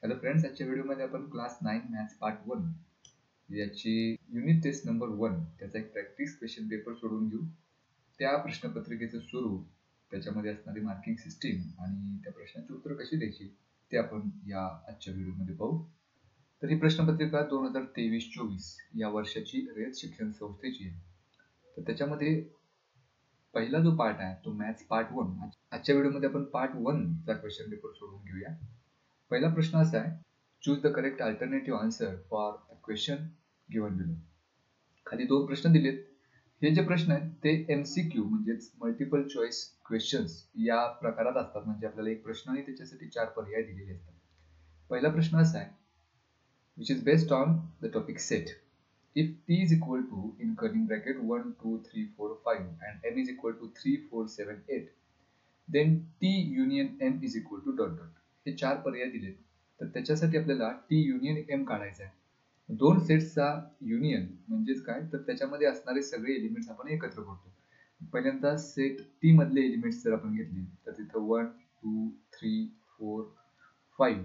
Hello friends, आजच्या व्हिडिओमध्ये आपण क्लास 9 मॅथ्स पार्ट 1 याची युनिट टेस्ट नंबर 1 त्याचा एक प्रॅक्टिस क्वेश्चन पेपर सोडवून घेऊ. त्या प्रश्नपत्रिकेचं स्वरूप, त्याच्यामध्ये असणारी मार्किंग सिस्टीम आणि त्या प्रश्नाची उत्तर कशी द्यायची ते आपण या आजच्या व्हिडिओमध्ये पाहू. तर ही प्रश्नपत्रिका 2023-24 या वर्षाची रयत शिक्षण संस्थेची आहे. तर त्याच्यामध्ये पहिला जो पार्ट आहे तो मॅथ्स पार्ट 1. आजच्या व्हिडिओमध्ये आपण पार्ट 1 चा क्वेश्चन पेपर सोडवून घेऊया. पहिला प्रश्न असा आहे, choose the correct alternative answer for the question given below. खाली दोन प्रश्न दिलेत. हे जे प्रश्न आहेत ते MCQ म्हणजेच मल्टिपल चॉईस क्वेश्चन्स या प्रकारात असतात. म्हणजे आपल्याला एक प्रश्न आणि त्याच्यासाठी 4 पर्याय दिलेले असतात. पहिला प्रश्न असा आहे, which is based on the topic set. If t is equal to in curly bracket 1, 2, 3, 4, 5 and m is equal to 3, 4, 7, 8, then t union m is equal to dot dot. हे 4 पर्याय दिलेत. तर त्याच्यासाठी आपल्याला t युनियन m काढायचा आहे. दोन सेट्सचा union म्हणजेच काय, तर त्याच्यामध्ये असणारे सगळे एलिमेंट्स आपण एकत्र करतो. पहिल्यांदा सेट t मधले एलिमेंट्स जर आपण घेतले तर तिथं 1, 2, 3, 4, 5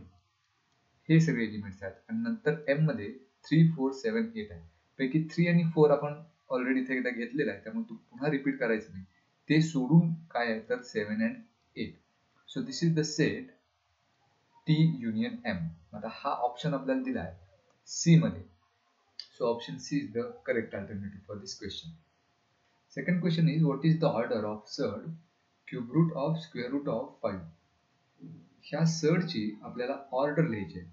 हे सगळे एलिमेंट्स आहेत आणि नंतर m मध्ये 3, 4, 7, 8 आहे. पैकी 3 आणि 4 आपण ऑलरेडी इथे एकदा घेतलेला आहे, त्यामुळे तो पुन्हा रिपीट करायचं नाही. ते सोडून काय आहे तर 7 and 8. So this is the set t union m. आता हा ऑप्शन आपल्याला दिला आहे C मध्ये. So option C is the correct alternative for this question. Second question is, what is the order of surd cube root of square root of 5? ह्या surd ची आपल्याला order लिहायची आहे.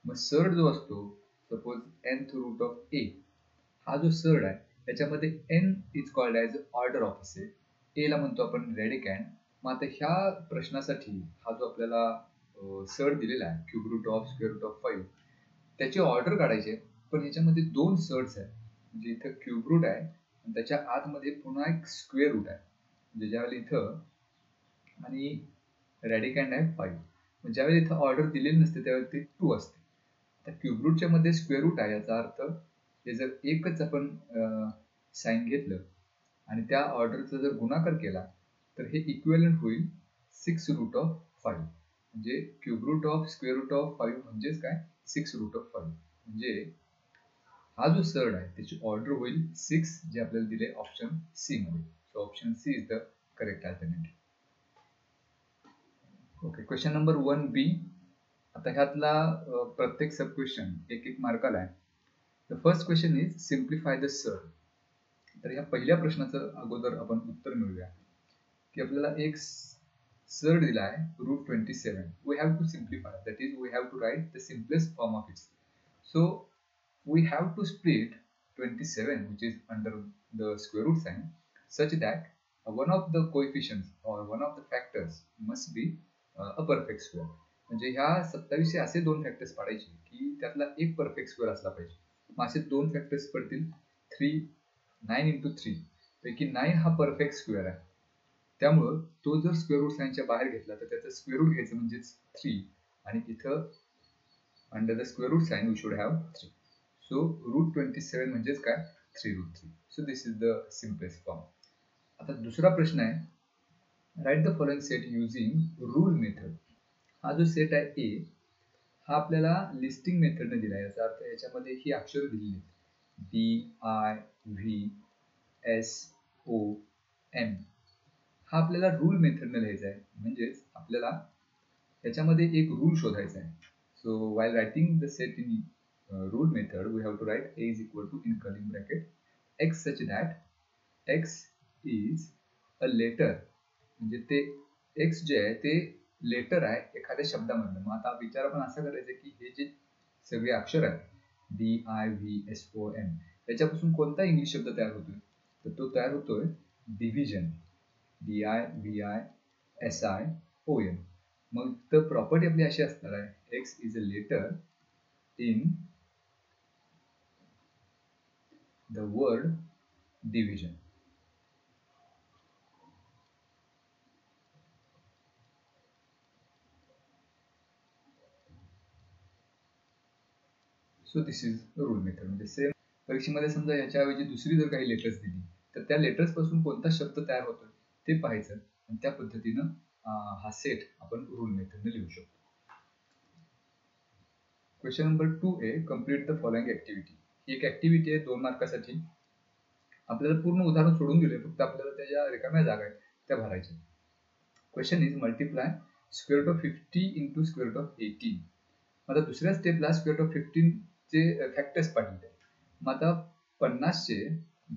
मग surd जो असतो, suppose nth root of a, हा जो surd आहे त्याच्यामध्ये n is called as order of a set, a ला म्हणतो आपण रेडिकँड. मग आता ह्या प्रश्नासाठी हा जो आपल्याला surd दिलेला आहे cube root of square root of 5, त्याची ऑर्डर काढायची. पण ह्याच्यामध्ये दोन सर्ड्स आहेत. म्हणजे इथं क्यूब रूट आहे आणि त्याच्या आतमध्ये पुन्हा एक स्क्वेअर रूट आहे. म्हणजे ज्यावेळेला इथं आणि रॅडिकँड आहे 5, म्हणजे ज्यावेळेला इथं ऑर्डर दिलेली नसते त्यावेळेला ते 2 असते. तर क्यूब रूटच्या मध्ये स्क्वेअर रूट आहे, याचा अर्थ हे जर एकच आपण साइन घेतलं आणि त्या ऑर्डरचा जर गुणाकार केला तर हे इक्विव्हॅलेंट होईल 6 रूट ऑफ 5. म्हणजे cube root of square root of 5 म्हणजेच काय, 6 रूट ऑफ 5. म्हणजे हा जो सर्ड आहे त्याची ऑर्डर होईल 6, जे आपल्याला दिले ऑप्शन सी मध्ये. So option C is the correct alternative. Okay, question number 1B. आता ह्यातला प्रत्येक सब क्वेश्चन एक एक मार्काला आहे. The first question is simplify the surd. तर ह्या पहिल्या प्रश्नाचं अगोदर आपण उत्तर मिळूया की आपल्याला एक सर्ड दिला आहे root 27. We have to simplify, that is we have to write the simplest form of its. So we have to split 27, which is under the square root sign, such that one of the coefficients or one of the factors must be a perfect square. म्हणजे ह्या 27 असे दोन factors पाडायचे की त्यातला एक perfect square असला पाहिजे. मग असे दोन फॅक्टर्स पडतील. 9 into 3 पैकी 9 हा परफेक्ट स्क्वेअर आहे. त्यामुळं तो जर स्क्वेअर रूट साइनच्या बाहेर घेतला तर त्याचं स्क्वेअर रूट घ्यायचं म्हणजेच 3, आणि इथं under the square root sign we should have 3. So root 27 म्हणजेच काय, 3 root 3. So this is the simplest form. आता दुसरा प्रश्न आहे, write the following set using rule method. हा जो सेट आहे A, हा आपल्याला लिस्टिंग मेथडने दिला आहे. याचा अर्थ याच्यामध्ये ही अक्षर दिलेली आहेत DIVSOM. हा आपल्याला रूल मेथडने लिहायचा आहे. म्हणजेच आपल्याला याच्यामध्ये एक रूल शोधायचा आहे. So while writing the set in rule method, we have to write a is equal to in curly bracket x such that x is a letter. म्हणजे ते x जे आहे ते लेटर आहे एखाद्या शब्दामधलं. मग आता विचार आपण असा करायचा की हे जे सगळे अक्षर आहेत DIVSOM, याच्यापासून कोणता इंग्लिश शब्द तयार होतोय, तर तो तयार होतोय डिव्हिजन, DIVISION. मग तर प्रॉपर्टी आपली अशी असणार आहे, x is a letter in the word division. So this is rule method. म्हणजे सेम परीक्षेमध्ये समजा याच्याऐवजी दुसरी जर काही लेटर्स दिली तर त्या लेटर्स पासून कोणता शब्द तयार होतो ते पाहायचं आणि त्या पद्धतीनं हा सेट आपण रूल मेथडने लिहू शकतो. Question number 2A, complete the following activity. ही एक ऍक्टिव्हिटी आहे 2 मार्कासाठी. आपल्याला पूर्ण उदाहरण सोडून दिले, फक्त आपल्याला त्याच्या रिकाम्या जागा आहेत त्या भरायच्या. Question is multiply square root of 50 into square root of 18. आता दुसऱ्या स्टेपला स्क्वेअर रूट ऑफ 15 चे फॅक्टर्स पाठवले. मग आता 50 चे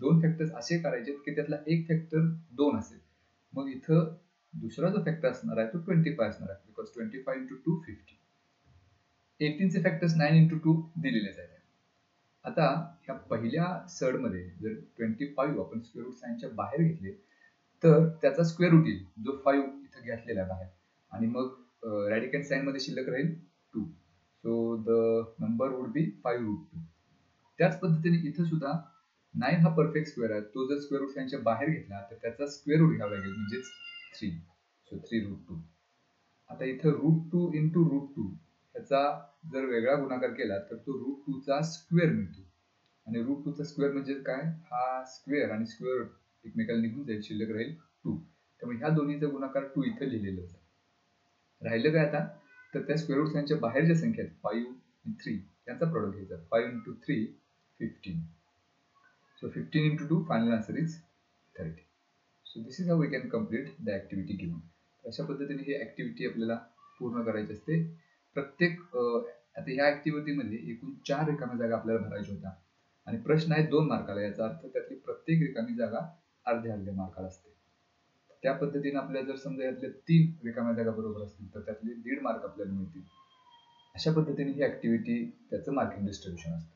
दोन फॅक्टर्स असे करायचे की त्यातला एक फॅक्टर 2 असेल. मग इथं दुसरा जो फॅक्टर असणार आहे तो 25 असणार आहे, बिकॉज 25 इंटू 2 50. 18 चे फॅक्टर्स 9 इंटू 2 दिलेलेच आहेत. आता ह्या पहिल्या सड मध्ये जर 25 आपण स्क्वेअर रूट साइनच्या बाहेर घेतले तर त्याचा स्क्वेअर रूट येईल, जो 5 इथं घेतलेला आहे बाहेर, आणि मग रॅडिकल साइन मध्ये शिल्लक राहील 2. So the number would be 5 root 2. त्याच पद्धतीने इथं सुद्धा 9 हा परफेक्ट स्क्वेअर आहे, तो जर स्क्वेअर रूट साइनच्या बाहेर घेतला तर त्याचा स्क्वेअर रूट घ्यावा लागेल, म्हणजेच 3. So 3 root 2. आता इथं रूट 2 इंटू रूट 2 ह्याचा जर वेगळा गुणाकार केला तर तो रूट 2 चा स्क्वेअर मिळतो. आणि रूट 2 चा स्क्वेअर म्हणजे काय, हा स्क्वेअर आणि स्क्वेअर एकमेकाला निघून जाईल, शिल्लक राहील 2. त्यामुळे ह्या दोन्हीचा गुणाकार 2 इथं लिहिलेलं आहे. राहिलं काय आता, तर त्या स्क्वेअर रूट साइनच्या बाहेर ज्या संख्या आहेत 5 आणि 3 यांचा प्रोडक्ट घ्यायचा. 5 into 3 15. So 15 into 2, final answer is 30. So this is how we can complete the activity given. अशा पद्धतीने ही ऍक्टिव्हिटी आपल्याला पूर्ण करायची असते. प्रत्येक आता ह्या ऍक्टिव्हिटी मध्ये एकूण 4 रिकाम्या जागा आपल्याला भरायच्या होत्या आणि प्रश्न आहे 2 मार्काला. याचा अर्थ त्यातली प्रत्येक रिकामी जागा अर्ध्या मार्काला असते. त्या पद्धतीने आपल्याला जर समजा यातल्या 3 रिकाम्या जागा बरोबर असतील तर त्यातले 1.5 मार्क आपल्याला मिळतील. अशा पद्धतीने ही ऍक्टिव्हिटी त्याचं मार्किंग डिस्ट्रीब्युशन असतं.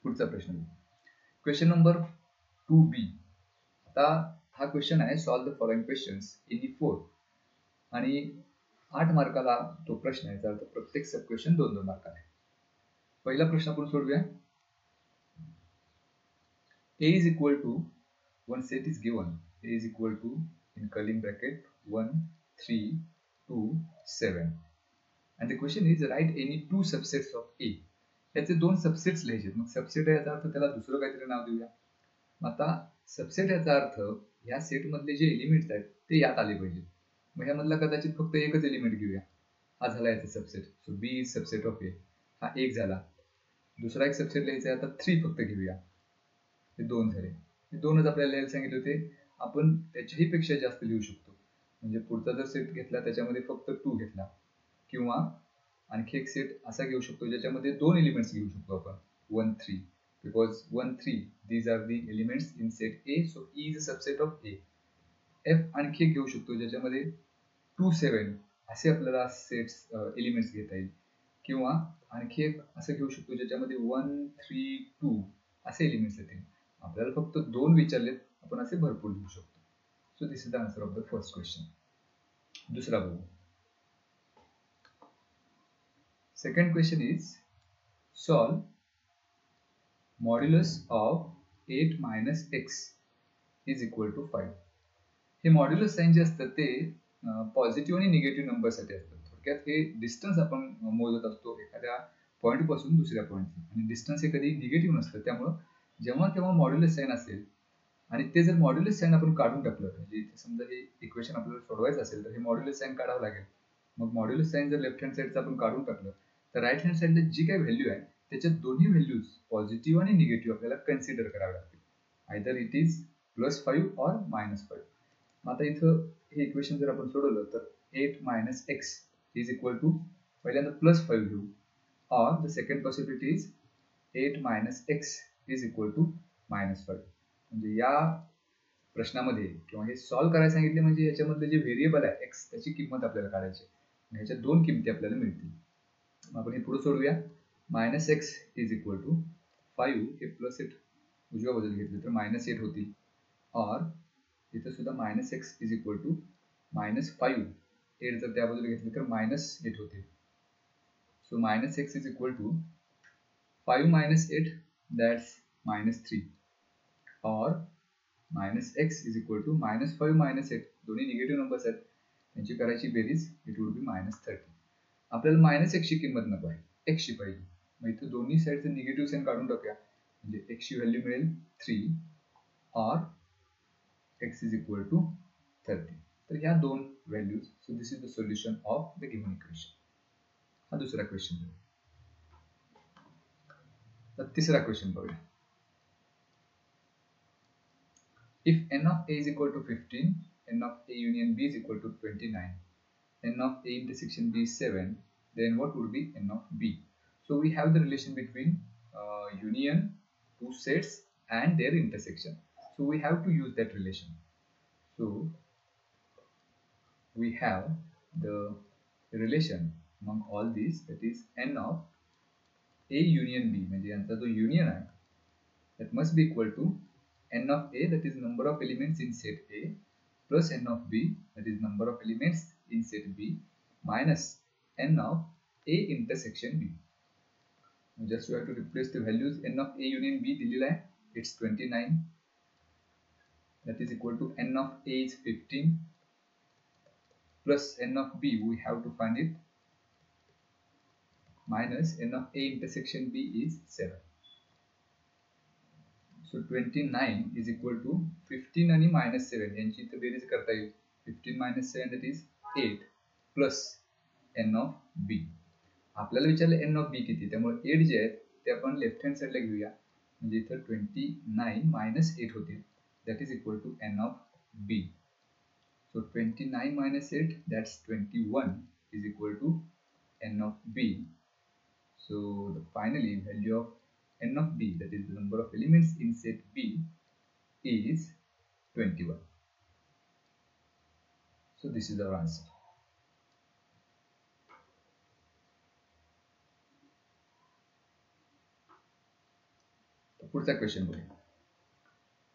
पुढचा प्रश्न, क्वेश्चन नंबर 2B. आता हा क्वेश्चन आहे solve the following questions in 4, आणि 8 मार्काला तो प्रश्न आहे, तर प्रत्येक सब क्वेश्चन 2-2 मार्काला आहे. पहिला प्रश्न आपण सोडूया. A is equal to, one set is given. A is equal to, in curly bracket, 1 3 2 7, and the question is write any 2 subsets of A. याचे 2 सबसेट्स लिहायचे. मग सबसेट याचा अर्थ त्याला दुसरं काहीतरी नाव देऊया. आता सबसेट याचा अर्थ ह्या सेट मधले जे एलिमेंट्स आहेत ते यात आले पाहिजे. मग ह्यामधला कदाचित फक्त एकच एलिमेंट घेऊया. हा झाला याचा subset. So B is subset of A. हा एक झाला. दुसरा एक सबसेट लिहायचा आहे, आता 3 फक्त घेऊया. हे 2 झाले. हे 2च आपल्याला लिहायला सांगितले होते. आपण त्याच्याही पेक्षा जास्त लिहू शकतो. म्हणजे पुढचा जर सेट घेतला त्याच्यामध्ये फक्त 2 घेतला, किंवा आणखी एक सेट असा घेऊ शकतो ज्याच्यामध्ये 2 एलिमेंट्स घेऊ शकतो आपण, 1 3, because 1 3 these are the elements in set A, so E is a subset of A. F आणखी एक घेऊ शकतो ज्याच्यामध्ये 2 7 असे आपल्याला सेट्स एलिमेंट्स घेता येईल, किंवा आणखी एक असं घेऊ शकतो ज्याच्यामध्ये 1 3 2 असे एलिमेंट्स येतील. आपल्याला फक्त 2 विचारलेत, आपण असे भरपूर लिहू शकतो. So this is the answer of the first question. दुसरा बघू. Second question is solve modulus of 8 minus x is equal to 5. हे मॉड्युलस साइन जे असतात ते पॉझिटिव्ह आणि निगेटिव्ह नंबर साठी असतात. थोडक्यात हे डिस्टन्स आपण मोजत असतो एखाद्या पॉइंट पासून दुसऱ्या पॉइंटला, आणि डिस्टन्स हे कधी निगेटिव्ह नसतं. त्यामुळे जेव्हा केव्हा मॉड्युलस साइन असेल आणि ते जर मॉड्युलस साइन आपण काढून टाकलं, म्हणजे समजा हे इक्वेशन आपल्याला सोडवायचं असेल तर हे मॉड्युलस साइन काढावं लागेल. मग मॉड्युलस साइन जर लेफ्ट हँड साइडचं आपण काढून टाकलं तर राईट हँड साइडला जी काही व्हॅल्यू आहे त्याच्या दोन्ही व्हॅल्यूज पॉझिटिव्ह आणि निगेटिव्ह आपल्याला कन्सिडर करावे लागतील. आयदर इट इज +5 और -5. आता इथं हे इक्वेशन जर आपण सोडवलं तर 8 minus x is equal to, पहिल्यांदा +5 घेऊ, or the second possibility is 8 minus x is equal to -5. म्हणजे या प्रश्नामध्ये किंवा हे सॉल्व्ह करायला सांगितले म्हणजे याच्यामधले जे व्हेरिएबल आहे x त्याची किंमत आपल्याला काढायची. ह्याच्या 2 किमती आपल्याला मिळतील. आपण हे पुढे सोडूया. -x is equal to 5, हे +8 उजव्या बाजूला घेतले तर -8 होतील, और इथे सुद्धा -x is equal to -5, 8 जर त्या बाजूला घेतले तर -8 होतील. So -x is equal to 5 minus 8, that's -3, और -x is equal to -5 minus 8, दोन्ही निगेटिव्ह नंबर्स आहेत, त्यांची करायची बेरीज, इट वुड बी -30. आपल्याला -x ची किंमत नको आहे, x ची पाहिजे. मग इथे दोन्ही साइडचे निगेटिव्ह साइन काढून टाकूया, म्हणजे x ची व्हॅल्यू मिळेल 3, और x is equal to 30. तर ह्या दोन values. So this is the solution of the given equation. हा दुसरा क्वेश्चन. तर तिसरा क्वेश्चन बघूया. If n of a is equal to 15, n of a union b is equal to 29, n of a intersection b is 7, then what would be n of b? So we have the relation between union, two sets and their intersection. So we have to use that relation. So we have the relation among all these, that is n of a union b, म्हणजे यांचा जो union आहे that must be equal to n of a, that is number of elements in set A, plus n of b, that is number of elements in set B, minus n of a intersection b. Just you have to replace the values. N of a union b दिलेला आहे, it's 29, that is equal to n of a is 15, plus n of b we have to find it, minus n of a intersection b is 7. So 29 is equal to 15 आणि minus 7 यांची इथे बेरीज करता येईल. 15 minus 7, that is 8, plus n of b. आपल्याला विचारलं n of b किती, त्यामुळे 8 जे आहेत ते आपण लेफ्ट हँड साइडला घेऊया, म्हणजे इथे 29 minus 8 होतील, that is equal to n of b. So 29 minus 8, that's 21, is equal to n of b. So the finally value of n of b, that is the number of elements in set B, is 21. So this is our answer. पुढचा question बघूया.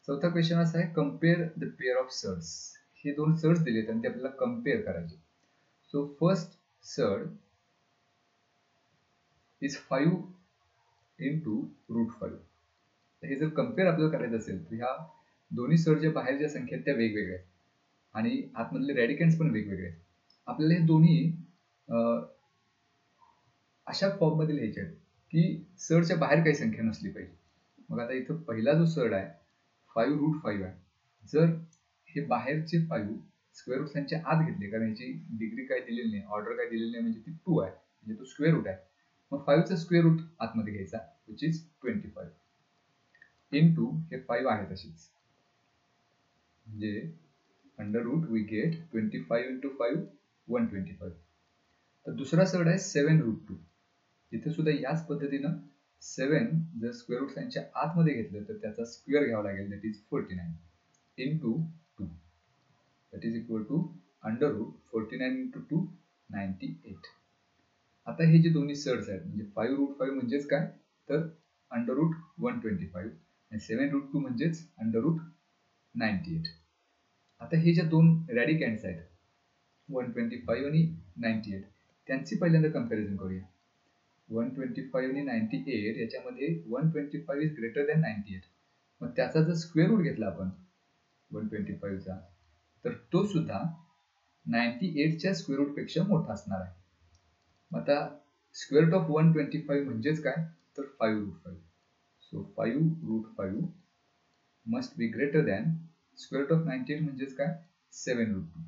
चौथा question असा आहे, compare the pair of surds. हे दोन surds दिलेत आणि ते आपल्याला कम्पेअर करायचे. So first surd is 5 into root 5. हे जर कम्पेअर आपल्याला करायचं असेल तर ह्या दोन्ही सर्डच्या बाहेर ज्या संख्या त्या वेगवेगळ्या आहेत आणि आतमधले रॅडिकंड्स पण वेगवेगळे आहेत. आपल्याला हे दोन्ही अशा फॉर्म मध्ये लिहायचे आहेत की सर्डच्या बाहेर काही संख्या नसली पाहिजे. मग आता इथं पहिला जो सर्ड आहे 5 रूट 5 आहे. जर हे बाहेरचे 5 स्क्वेअर रूट त्यांच्या आत घेतले, कारण याची डिग्री काय दिलेली नाही, ऑर्डर काय दिलेली नाही, म्हणजे ती 2 आहे, म्हणजे तो स्क्वेअर रूट आहे. मग 5 चा स्क्वेअर रूट आतमध्ये घ्यायचा, which is 25, into हे 5 आहे तशीच, म्हणजे under root we get 25 into 5 125. तर दुसरा सर्ड आहे 7 रूट 2. इथे सुद्धा याच पद्धतीनं 7 जर स्क्वेअर रूट त्यांच्या आतमध्ये घेतलं तर त्याचा स्क्वेअर घ्यावा लागेल, that is 49, into 2, that is equal to under root 49 into 2 98. आता हे जे दोन्ही सर्ड्स आहेत, म्हणजे 5 रूट 5 म्हणजेच काय तर अंडर रूट 125 आणि 7 रूट 2 म्हणजेच अंडर रूट 98. आता हे जे दोन रॅडिकँड्स आहेत 125 आणि 98, त्यांची पहिल्यांदा कंपॅरिझन करूया. 125 आणि 98 याच्यामध्ये 125 इज ग्रेटर दॅन 98. मग त्याचा जर स्क्वेअर रूट घेतला आपण 125 चा, तर तो सुद्धा 98 च्या स्क्वेअर रूट पेक्षा मोठा असणार आहे. आता स्क्वेअर रूट ऑफ 125 म्हणजेच काय तर 5 root 5. So 5 root 5 must be greater than square root of 98 म्हणजेच काय 7 root 2,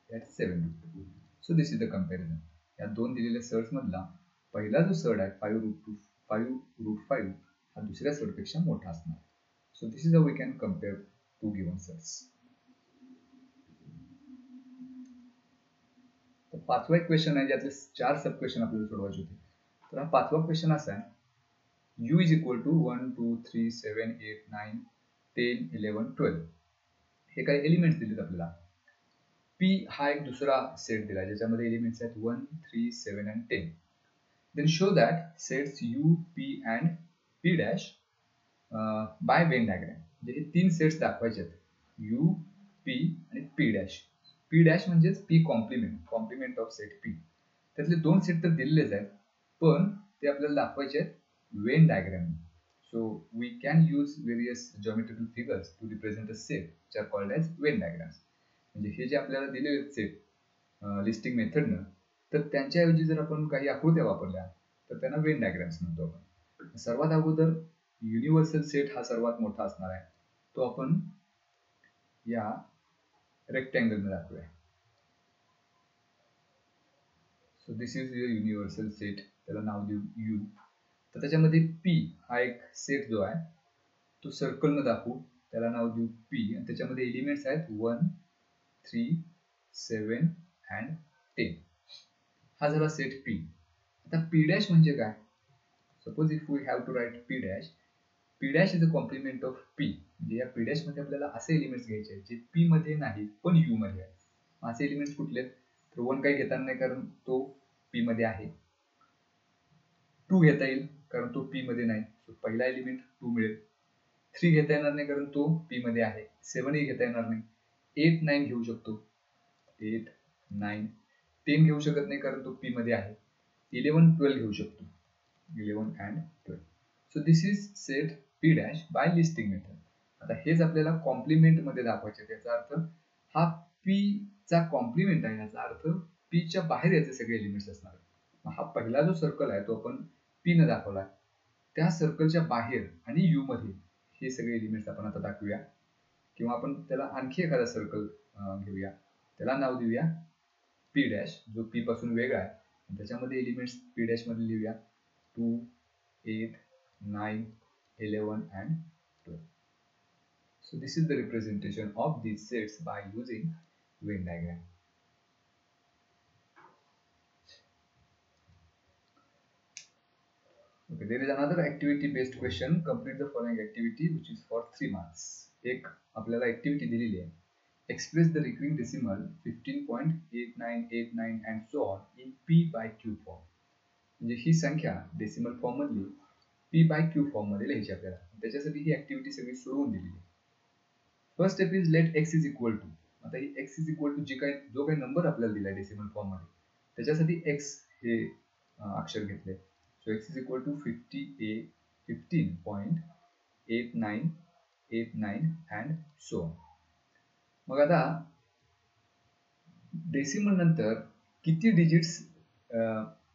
that's 7 root 2. So this is the comparison. या दोन दिलेल्या सर्ड्स मधला पहिला जो सर्ड आहे 5 रूट 5 हा दुसऱ्या सर्ड पेक्षा मोठा असणार. So this is how we can compare two given surds. पाचवा एक क्वेश्चन आहे, ज्यातले 4 सब क्वेश्चन आपल्याला सोडवायचे होते. तर हा पाचवा क्वेश्चन असा आहे, u इज इक्वल टू 1 2 3 7 8 9 10 11 12. हे काही एलिमेंट्स दिलेत आपल्याला. p हा एक दुसरा सेट दिला ज्याच्यामध्ये एलिमेंट्स आहेत 1 3 7 and 10. Then show that sets u p and p dash by Venn diagram. म्हणजे हे 3 सेट्स दाखवायचे आहेत, u p आणि p डॅश. p डॅश म्हणजेच p complement of set p. त्यातले 2 सेट तर दिलेलेच आहेत, पण ते आपल्याला दाखवायचे आहेत Venn diagram. So we can use various geometrical figures to represent a set which are called as Venn diagrams. म्हणजे हे जे आपल्याला दिलेले सेट लिस्टिंग मेथडनं, तर त्यांच्याऐवजी जर आपण काही आकृत्या वापरल्या तर त्यांना वेन डायग्राम्स म्हणतो आपण. सर्वात अगोदर युनिव्हर्सल सेट हा सर्वात मोठा असणार आहे, तो आपण या रेक्टँगल मध्ये दाखवूया. So this is your universal set, त्याला नाव देऊ यू. तर त्याच्यामध्ये पी हा एक सेट जो आहे तो सर्कल न दाखवू, त्याला नाव देऊ पी. आणि त्याच्यामध्ये एलिमेंट्स आहेत 1, 3, 7 अँड 10. हा झाला सेट पी. आता पी डॅश म्हणजे काय? Suppose if we have to write P dash, P dash is a complement of P. म्हणजे या पी डॅश मध्ये आपल्याला असे एलिमेंट्स घ्यायचे आहेत जे पी मध्ये नाहीत पण यू मध्ये आहेत. असे एलिमेंट्स कुठले? तर 1 काही घेता नाही कारण तो पी मध्ये आहे. 2 घेता येईल कारण तो पी मध्ये नाही, सो पहिला एलिमेंट 2 मिळेल. 3 घेता येणार नाही कारण तो पी मध्ये आहे. 7 ही घेता येणार नाही. 8, 9 घेऊ शकतो. 8, 9. 10 घेऊ शकत नाही कारण तो पी मध्ये आहे. 11, 12 घेऊ शकतो. 11 and 12. So this is set P dash by listing method. आता हेच आपल्याला कॉम्प्लिमेंट मध्ये दाखवायचे. त्याचा अर्थ हा पी चा कॉम्प्लिमेंट आहे, याचा अर्थ पी च्या बाहेर याचे सगळे एलिमेंट्स असणार. हा पहिला जो सर्कल आहे तो आपण पी न दाखवला, त्या सर्कलच्या बाहेर आणि यू मध्ये हे सगळे एलिमेंट्स आपण आता दाखवूया. किंवा आपण त्याला आणखी एखादा सर्कल घेऊया, त्याला नाव देऊया पी डॅश, जो पी पासून वेगळा आहे. त्याच्यामध्ये एलिमेंट्स पी डॅश मध्ये लिहूया 2, 8, 9, 11 and 12. So this is the representation of these sets by using Venn diagram. Okay, there is another activity based question. Complete the following activity which is for 3 marks. एक आपल्याला activity दिलेली आहे. Express the recurring decimal 15.8989 and so on in P by Q form. म्हणजे ही संख्या decimal form मधली P by Q form मध्ये लिहायची आपल्याला. त्याच्यासाठी ही ऍक्टिव्हिटी सगळी सोडवून दिलेली आहे. First step is let x is equal to. आता ही x इज इक्वल टू जो काही नंबर आपल्याला दिलाय डेसिमल फॉर्म मध्ये, त्याच्यासाठी x हे अक्षर घेतले. So x is equal to 15.8989 and so on. मग आता डेसिमल नंतर किती डिजिट्स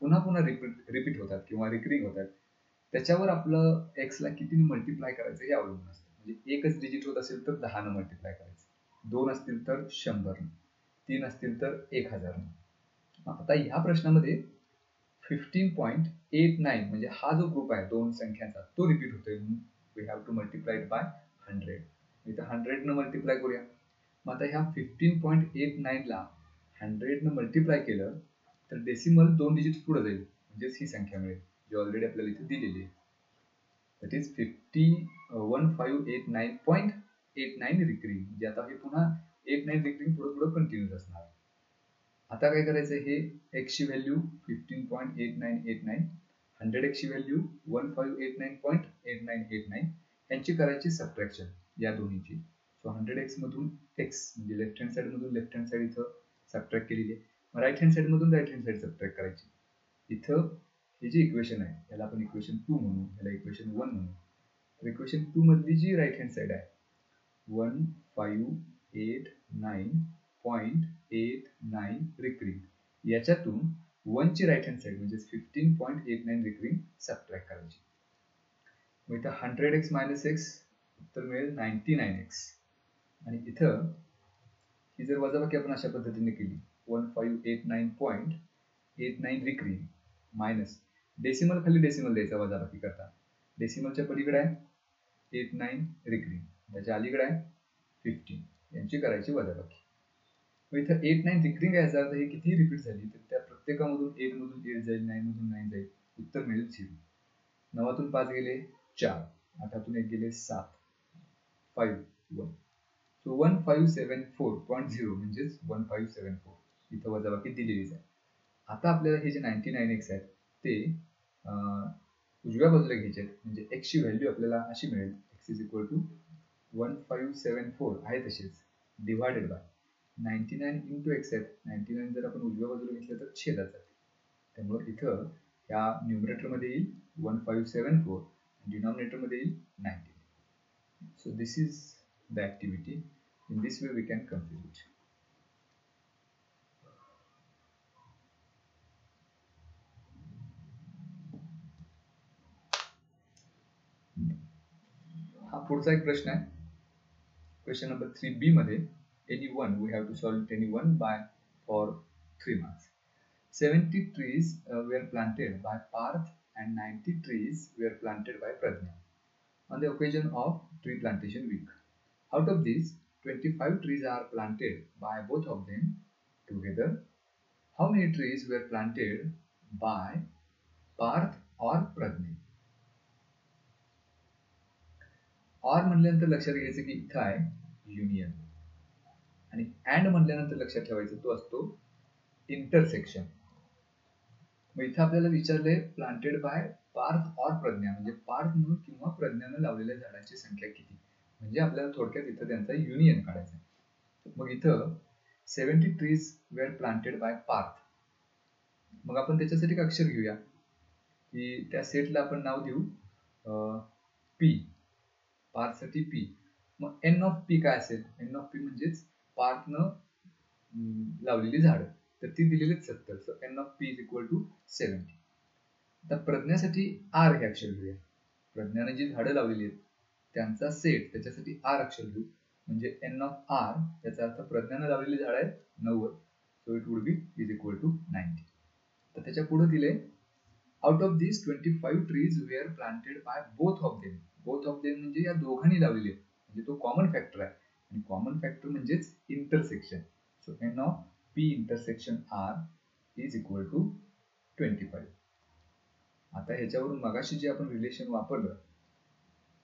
पुन्हा पुन्हा रिपीट होतात किंवा रिकरिंग होतात, त्याच्यावर आपलं x ला कितीने मल्टिप्लाय करायचं हे अवलंबून असतं. म्हणजे एकच डिजिट होत असेल तर 10 ने मल्टिप्लाय करायचं, 2 असतील तर 100 ने, 3 असतील तर 1000 ने. आता ह्या प्रश्नामध्ये 15.89 म्हणजे हा जो ग्रुप आहे दोन संख्यांचा तो रिपीट होतोय, म्हणून we have to multiply it by 100. इथं 100 ने मल्टिप्लाय करूया. मग आता ह्या 15.89 ला 100 ने मल्टिप्लाय केलं तर डेसिमल 2 डिजिट पुढे जाईल, म्हणजेच ही संख्या मिळेल जी ऑलरेडी आपल्याला इथे दिलेली आहे. That is 1589.89 recurring. म्हणजे आता हे पुन्हा 89 रिकरिंग पुढे कंटिन्यूस असणार. आता काय करायचं, हे x ची व्हॅल्यू 15.8989, 100x ची व्हॅल्यू 1589.8989 यांची करायची सबट्रॅक्शन या दोन्हीची. सो 100x मधून x म्हणजे लेफ्ट हँड साइड मधून लेफ्ट हँड साइड इथं सबट्रॅक्ट केलेली आहे. राईट हँड साइड मधून राईट हँड साइड सबट्रॅक्ट करायची. इथं हे जे इक्वेशन आहे याला आपण इक्वेशन 2 म्हणू, याला इक्वेशन 1 म्हणू. तर इक्वेशन 2 मधली जी राईट हँड साइड आहे 1589.89 रिकरिंग, याच्यातून 1 ची राईट हँड साइड म्हणजे 15.89 रिकरिंग सबट्रॅक्ट करायची. मग इथं 100x मायनस x उत्तर मिळेल 99x. आणि इथं ही जर वजाबाकी आपण अशा पद्धतीने केली 1589.89 रिकरिंग मायनस डेसिमल खाली डेसिमल द्यायचा वजाबाकी करता, डेसिमलच्या पलीकडे आहे 89 रिकरिंग, त्याच्या अलीकडे आहे 15, यांची करायची वजाबाकी. मग इथं 89 रिकरिंग आहे, याचा अर्थ हे किती रिपीट झाली तर त्या प्रत्येकामधून 8 मधून 8 जाईल, 9 मधून 9 जाईल, उत्तर मिळेल 0. 9 5 गेले 4, 8 1 गेले 7, 5 1. सो 1574.0 म्हणजेच 1574 इथं वजाबाकी दिलेलीच आहे. आता आपल्याला हे जे 99x आहेत ते उजव्या बाजूला घ्यायचे आहेत. म्हणजे x ची व्हॅल्यू आपल्याला अशी मिळेल, x इज इक्वल टू 1574 आहे तशीच डिवायडेड बाय 99 इंटू x आहेत. 99 जर आपण उजव्या बाजूला घेतलं तर छेदात जाते, त्यामुळे इथं या न्यूमरेटर मध्ये येईल 1574, डिनॉमिनेटर मध्ये येईल 99. So this is the activity. In this way we can complete it. हा पुढचा एक प्रश्न आहे. क्वेश्चन नंबर 3B मध्ये any one. We have to solve any one by for 3 marks. 70 trees were planted by Parth and 90 trees were planted by Pradnya on the occasion of tree plantation week. Out of these, 25 trees are planted by both of them together. How many trees were planted by Parth or Pradnya? और म्हणल्यानंतर लक्षात घ्यायचं की इथं आहे union आणि and म्हणल्यानंतर लक्षात ठेवायचं तो असतो इंटरसेक्शन. मग इथं आपल्याला विचारलंय प्लांटेड बाय पार्थ और प्रज्ञा म्हणजे पार्थनं किंवा प्रज्ञानं लावलेल्या झाडांची संख्या किती, म्हणजे आपल्याला थोडक्यात इथं त्यांचा युनियन काढायचा. मग इथं 70 trees were planted by Parth. मग आपण त्याच्यासाठी एक अक्षर घेऊया की त्या सेटला आपण नाव देऊ पी, पार्थसाठी पी. मग एन ऑफ पी काय असेल? एन ऑफ पी म्हणजेच पार्थनं लावलेली झाड, तर ती दिलेली 70. So N of P is equal to 70. आता प्रज्ञासाठी आर हे अक्षर घेऊया. प्रज्ञाने जी झाडं लावलेली आहेत त्यांचा सेट, त्याच्यासाठी आर अक्षर घेऊ म्हणजे एन ऑफ आर, याचा अर्थ प्रज्ञाने लावलेली झाड आहे 90. So it would be is equal to 90. तर त्याच्या पुढे दिले out of this 25 trees were planted by both of them. Both of them म्हणजे या दोघांनी लावलेले, म्हणजे तो कॉमन फॅक्टर आहे आणि कॉमन फॅक्टर म्हणजेच intersection. So N of P intersection R is equal to 25. आता ह्याच्यावरून मगाशी जे आपण रिलेशन वापरलं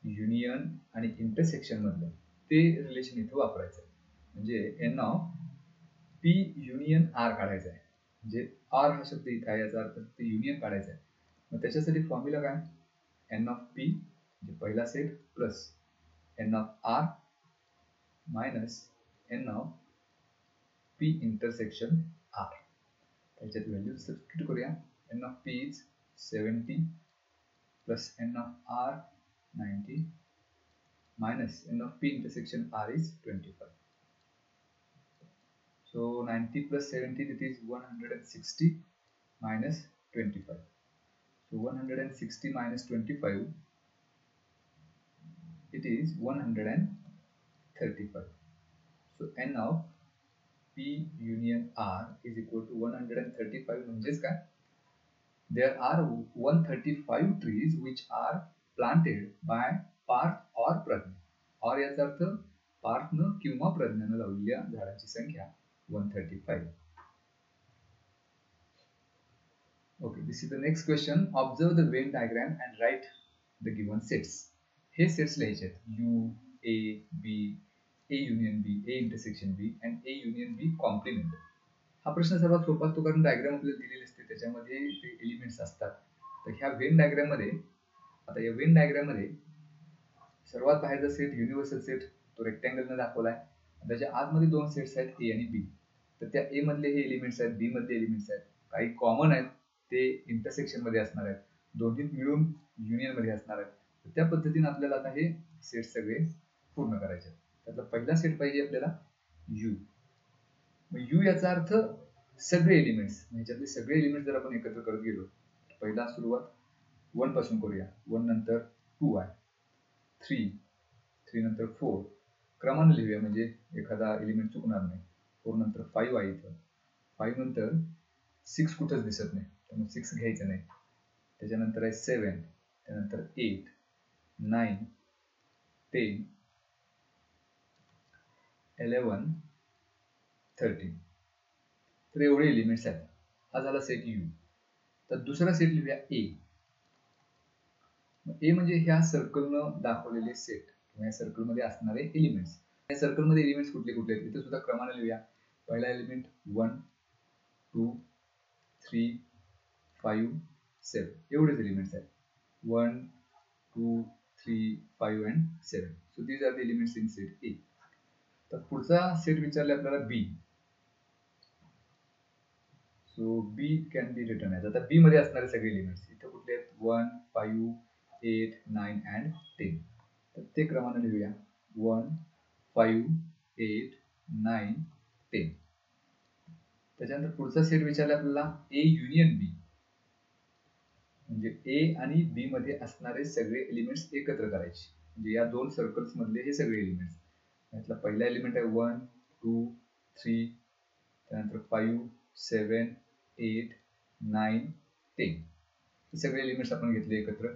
युनियन आणि इंटरसेक्शन मधलं, ते रिलेशन इथं वापरायचं आहे. म्हणजे N of P union R काढायचं आहे. म्हणजे आर हा शब्द इथं आहे, याचा अर्थ ते युनियन काढायचं आहे. मग त्याच्यासाठी फॉर्म्युला काय? एन ऑफ पी म्हणजे पहिला set plus N of R minus N of P intersection R. त्याच्यात व्हॅल्यू सबस्टिट्यूट करूया. N of P is 70 plus N of R 90 minus n of p intersection r is 25. So 90 plus 70, it is 160 minus 25. So 160 minus 25, it is 135. So n of p union r is equal to 135. म्हणजेच काय? There are 135 trees which are planted by Parth और प्रज्ञा. और याचा अर्थ पार्थनं किंवा प्रज्ञानं लावलेल्या झाडांची संख्या 135. Okay, this is the next question. Observe the Venn diagram and write the given sets. हे सेट्स लिहायचे आहेत U A B, A union B, A intersection B and A union B complement. हा प्रश्न सर्वात सोपा असतो कारण डायग्राम आपल्याला दिलेली असते, त्याच्यामध्ये ते एलिमेंट्स असतात. तर ह्या वेन डायग्राम मध्ये, आता या वेन डायग्राम मध्ये सर्वात बाहेरचा सेट युनिव्हर्सल सेट तो रेक्टँगल ने दाखवलाय. त्याच्या आतमध्ये दोन सेट्स आहेत ए आणि बी. तर त्या ए मधले हे एलिमेंट्स आहेत, बी मधले एलिमेंट्स आहेत. काही कॉमन आहेत ते इंटरसेक्शन मध्ये असणार आहेत, दोन्ही मिळून युनियन मध्ये असणार आहेत. तर त्या पद्धतीने आपल्याला आता हे सेट सगळे पूर्ण करायचे आहेत. त्यातला पहिला सेट पाहिजे आपल्याला यू. मग यू याचा अर्थ सगळे एलिमेंट्स, ह्याच्यातले सगळे एलिमेंट्स जर आपण एकत्र करत गेलो, पहिला सुरुवात 1 पासून करूया. 1 नंतर 2 आहे, 3 नंतर 4 क्रमाने लिहूया म्हणजे एखादा एलिमेंट चुकणार नाही. 4 नंतर 5 आहे इथं, 5 नंतर 6 कुठंच दिसत नाही त्यामुळे 6 घ्यायचं नाही. त्याच्यानंतर आहे 7, त्यानंतर 8, 9, 10, 11, 13. तर एवढे एलिमेंट्स आहेत. हा झाला सेट यू. तर दुसरा सेट लिहूया ए. ए म्हणजे ह्या सर्कलनं दाखवलेले सेट किंवा या सर्कल मध्ये असणारे एलिमेंट्स. या सर्कल मध्ये एलिमेंट्स कुठले कुठले आहेत इथे सुद्धा क्रमाने लिहूया. पहिला एलिमेंट 1, 2, 3, 5, 7 एवढेच एलिमेंट्स आहेत. 1, 2, 3, 5 and 7. So these are the elements in set A. तर पुढचा सेट विचारले आपल्याला B. So B can be written as. आता बी मध्ये असणारे सगळे एलिमेंट्स इथे कुठले आहेत? 1, 5, 8, 9 and 10. तर ते क्रमाने लिहूया. 1, 5, 8, 9, 10. त्याच्यानंतर पुढचा सेट विचारला आपल्याला ए युनियन बी. म्हणजे ए आणि बी मध्ये असणारे सगळे एलिमेंट्स एकत्र करायचे. म्हणजे या दोन सर्कल्स मधले हे सगळे एलिमेंट्स. यातला पहिला एलिमेंट आहे 1, 2 3 त्यानंतर 5 7 8 9 10 हे सगळे एलिमेंट्स आपण घेतले एकत्र.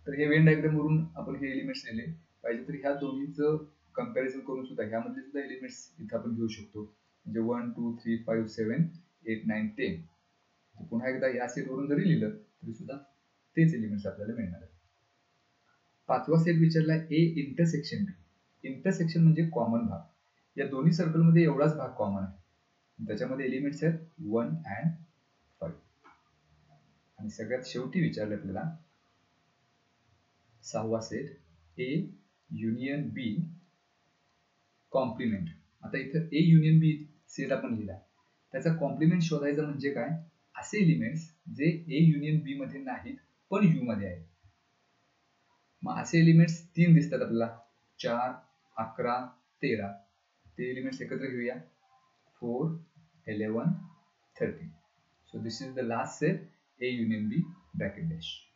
तर हे वेन डायग्राम वरून आपण हे एलिमेंट्स लिहिले. पाहिजे तर ह्या दोन्हीचं कंपॅरिझन करून सुद्धा ह्यामधले सुद्धा एलिमेंट्स इथं आपण घेऊ शकतो. म्हणजे 1 2 3 5 7 8 9 10. पुन्हा एकदा या सेटवरून जरी लिहिलं तरी सुद्धा तेच एलिमेंट्स आपल्याला मिळणार आहेत. पाचवा सेट विचारला ए इंटरसेक्शन बी. इंटरसेक्शन म्हणजे कॉमन भाग. या दोन्ही सर्कलमध्ये एवढाच भाग कॉमन आहे. त्याच्यामध्ये एलिमेंट्स आहेत 1 and 5. आणि सगळ्यात शेवटी विचारलं आपल्याला सहावा set A union B complement. आता इथं ए युनियन बी सेट आपण लिहिला. त्याचा कॉम्प्लिमेंट शोधायचा म्हणजे काय? असे एलिमेंट्स जे ए युनियन बी मध्ये नाहीत पण यू मध्ये आहेत. मग असे एलिमेंट्स 3 दिसतात आपल्याला, 4 11 13. ते एलिमेंट्स एकत्र घेऊया, 4 11 13. So this is the last set A union B bracket dash.